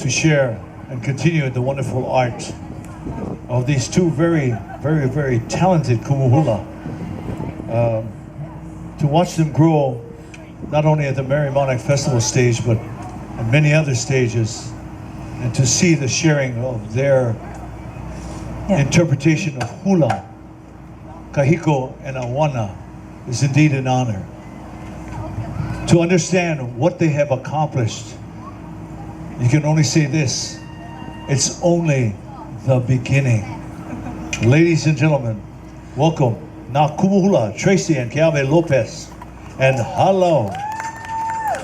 to share and continue the wonderful art of these two very, very, very talented kumuhula. To watch them grow, not only at the Merry Monarch Festival stage, but at many other stages, and to see the sharing of their interpretation of hula, kahiko, and awana is indeed an honor. To understand what they have accomplished, you can only say this: it's only the beginning. Ladies and gentlemen, welcome Na Kumuhula, Tracy and Keawe Lopez, and hello,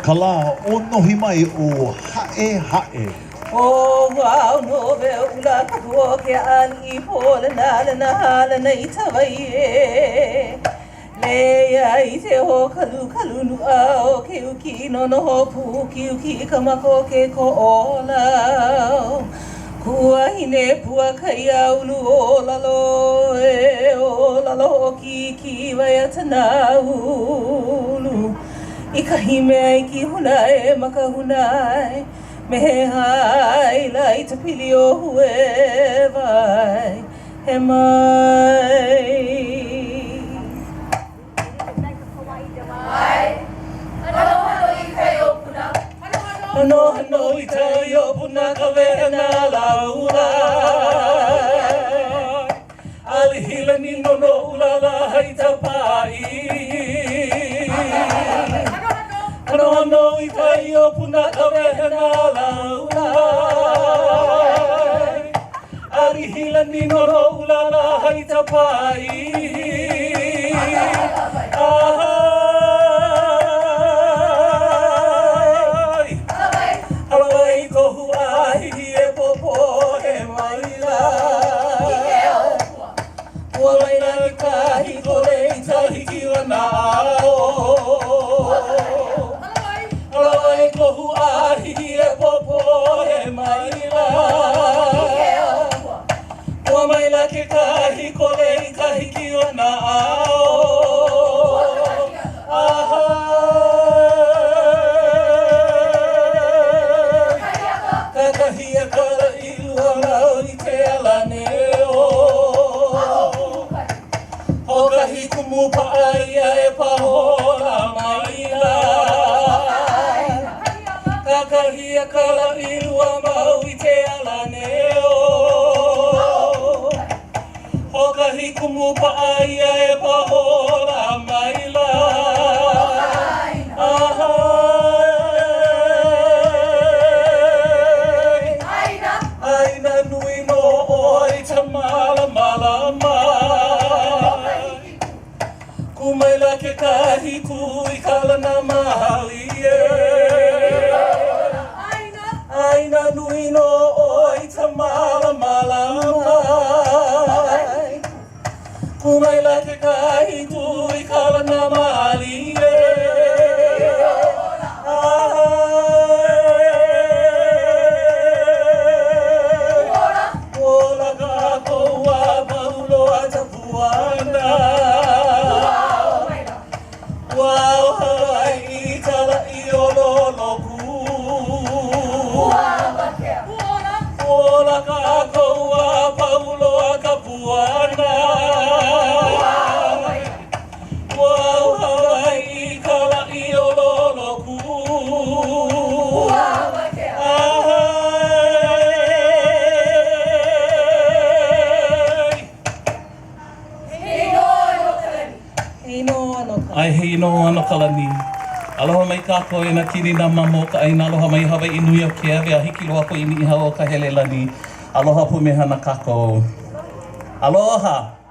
Kala Onohimai o Hae Hae. Oh wow, no ve ula kapo ke ali pole na hala na itawaye. Le ya ite ho kalu nu ao ke uki no ho pu ki uki kamako ke ko ola. Kua hine pua kaya ulu ola lo ki waya tana ulu. Ikahime ki hunai makahunai. Me hai lai te pili o hue vai he mai. Ano i te o puna ka wehena laula. Alihila ni no ula la hai tapai. Ano i te o puna ka wehena laula. Alihila ni no ula la hai tapai. Ai hei no ano kalani. Aloha mai kāko e na kini na mamo ka aina aloha mai Hawaii nui au ke awe a hiki loa ko i ni iha o ka hele lani. Aloha pu me hana kāko. Aloha!